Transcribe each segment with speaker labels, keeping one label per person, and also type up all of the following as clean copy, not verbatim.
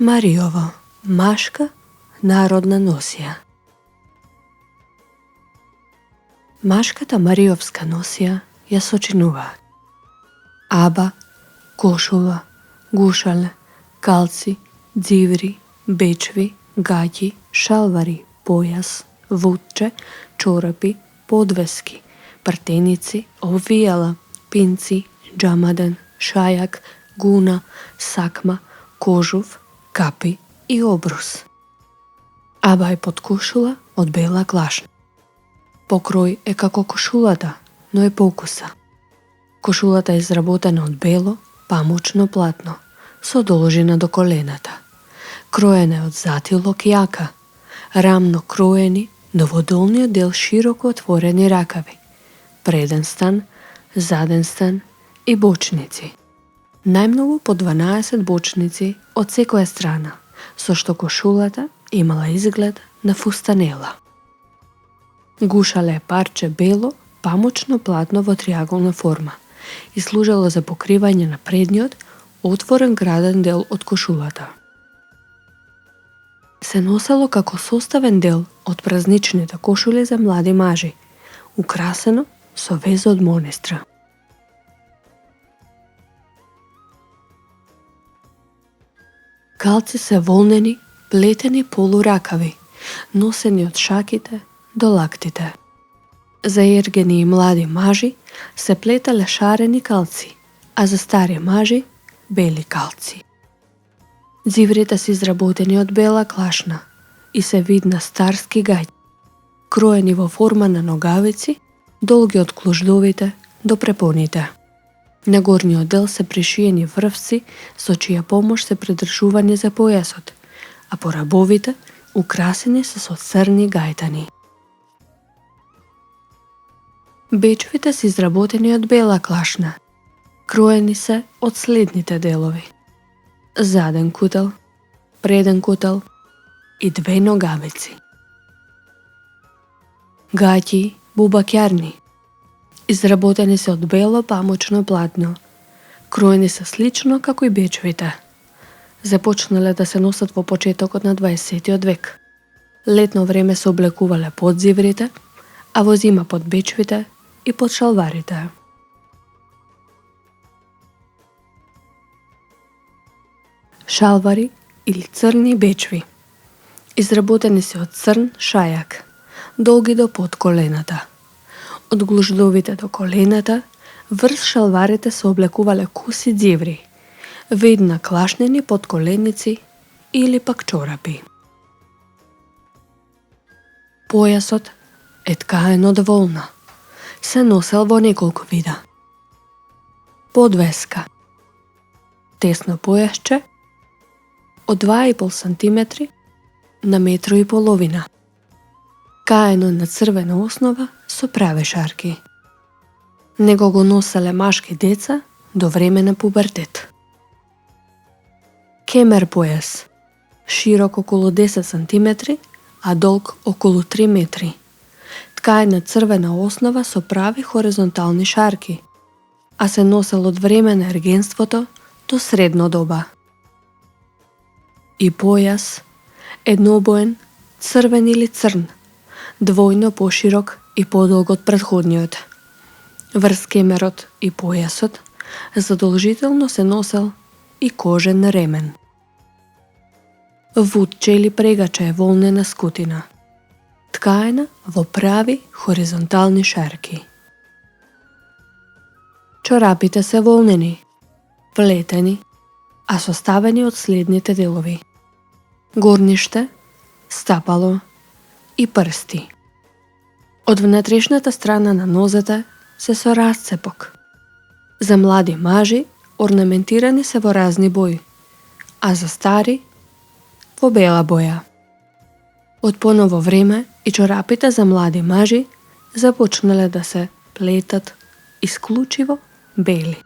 Speaker 1: Мариово, машка народна носија. Машката мариовска носија ја сочинуваат аба, кошула, гушале, калци, дзиври, бечви, гаќи, шалвари, појас, вудче, чорапи, подвески, пртеници, овијала, пинци, џамаден, шајак, гуна, сакма, кожув, капи и обрус. Аба е подкошула од бела клашна. Покрој е како кошулата, но е покуса. Кошулата е изработена од бело, памучно платно, со должина до колената. Кроена е од затилок јака, рамно кроени, но во долниот дел широко отворени ракави, преден стан, заден стан и бочници. Најмногу по 12 бочници од секоја страна, со што кошулата имала изглед на фустанела. Гушале е парче бело, памучно платно во триаголна форма и служело за покривање на предниот, отворен граден дел од кошулата. Се носело како составен дел од празничните кошули за млади мажи, украсено со веза од монестра. Калци се волнени, плетени полуракави, носени од шаките до лактите. За ергени и млади мажи се плетале шарени калци, а за стари мажи бели калци. Дзиврите се изработени од бела клашна и се вид на старски гаќи, кроени во форма на ногавици, долги од клуждовите до препоните. На горниот дел се пришиени врвци со чија помош се придржувани за појасот, а по рабовите украсени се со црни гајтани. Бечвите се изработени од бела клашна, кроени се од следните делови: заден кутел, преден кутел и 2 ногавици. Гаќи, бубакјарни, изработени се од бело памучно платно, кроени се слично како и бечвите. Започнале да се носат во почетокот на 20 век. Летно време се облекувале под дзиврите, а во зима под бечвите и под шалварите. Шалвари или црни бечви, изработени се од црн шајак, долги до под колената. Од глуждовите до колената, врз шалварите се облекувале куси дзиври, видна клашнени подколеници или пак чорапи. Појасот е ткаен од волна. Се носел во неколку вида. Подвеска, тесно појасче од 2,5 см на 1,5 м, каено на црвена основа со прави шарки. Него го носеле машки деца до време на пубертет. Кемер појас, широк околу 10 см, а долг околу 3 метри. Ткаен на црвена основа со прави хоризонтални шарки, а се носел од време на ергенството до средно доба. И појас, еднобоен, црвен или црн, двојно поширок и подолг од претходниот. Врз кемерот и појасот задолжително се носел и кожен ремен. Вудче или прегача е волнена скутина, ткаена во прави хоризонтални шарки. Чорапите се волнени, плетени, а составени од следните делови: горниште, стапало и прсти. Од внатрешната страна на нозете се со расцепок. За млади мажи орнаментирани се во разни бои, а за стари во бела боја. Од поново време и чорапите за млади мажи започнале да се плетат исклучиво бели.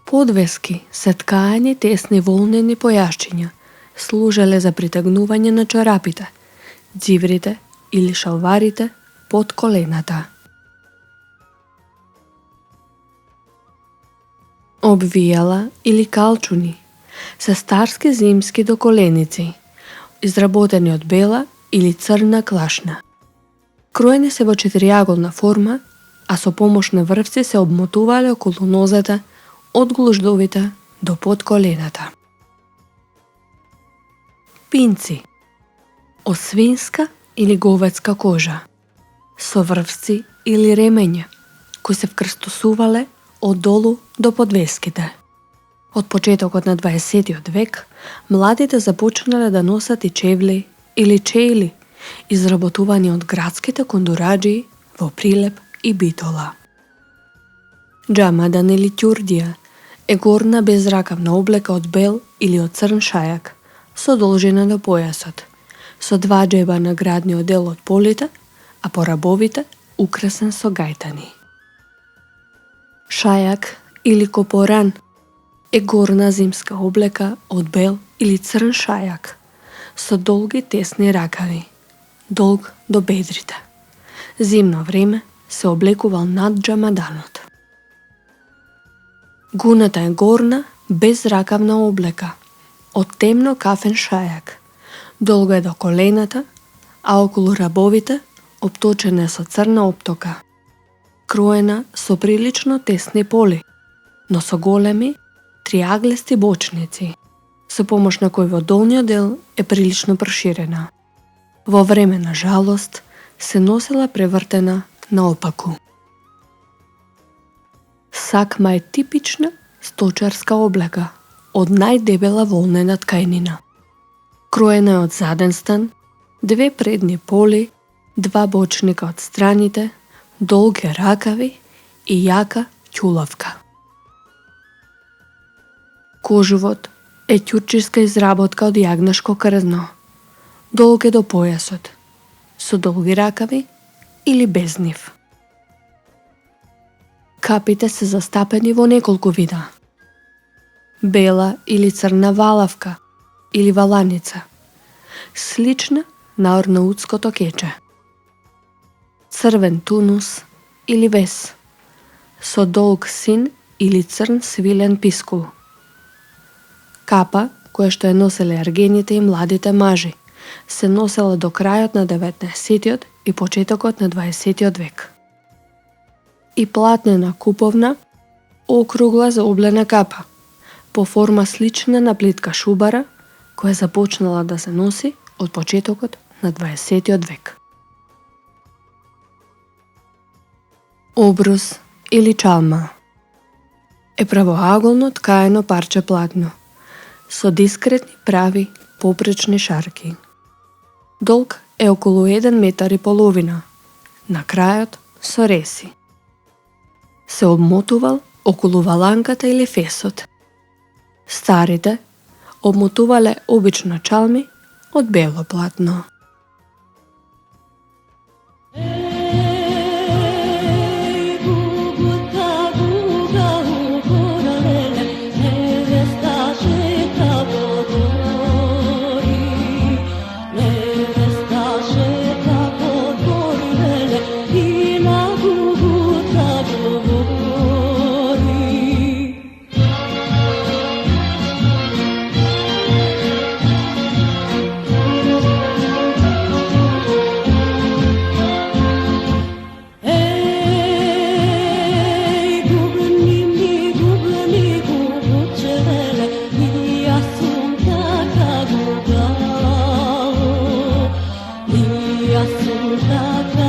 Speaker 1: Подвески се ткаени тесни волнени појасчиња, служеле за притегнување на чорапите, дзиврите или шалварите под колената. Обвијала или калчуни се старски зимски доколеници, изработени од бела или црна клашна. Кроени се во четириаголна форма, а со помош на врвци се обмотувале околу нозете од глуждовите до под колената. Пинци од свинска или говедска кожа, со врвци или ремења, кои се вкрстосувале од долу до подвеските. Од почетокот на 20 век, младите започнале да носат и чевли или чејли, изработувани од градските кондураџии во Прилеп и Битола. Џамадан или ќурдија е горна безракавна облека од бел или од црн шајак, со должина до појасот, со два џеба на градниот дел од полите, а по рабовите украсен со гајтани. Шајак или копоран е горна зимска облека од бел или црн шајак, со долги тесни ракави, долг до бедрите. Зимно време се облекувал над џамаданот. Гуната е горна, безракавна облека, од темно кафен шајак, долго е до колената, а околу рабовите обточена со црна оптока, кроена со прилично тесни поли, но со големи, триаглести бочници, со помош на кој во долниот дел е прилично проширена. Во време на жалост се носела превртена наопаку. Сакма е типична сточарска облека од најдебела волнена ткајнина. Кроена е од заден стан, две предни поли, два бочника од страните, долги ракави и јака ќулавка. Кожувот е ќурчиска изработка од јагнешко крзно, долг е до појасот, со долги ракави или без нив. Капите се застапени во неколку вида. Бела или црна валавка или валаница, слична на орнаутското кече. Црвен тунус или вес, со долг син или црн свилен пискул. Капа, која што ја носеле аргените и младите мажи, се носела до крајот на 19 и почетокот на 20 век. И платнена куповна, округла заоблена капа, по форма слична на плитка шубара, која започнала да се носи од почетокот на 20 век. Обрус или чалма е правоаголно ткаено парче платно, со дискретни прави попречни шарки. Долг е околу 1,5 метар, на крајот со реси. Се обмотувал околу валанката или фесот. Старите обмотувале обично чалми од бело платно.
Speaker 2: Assunta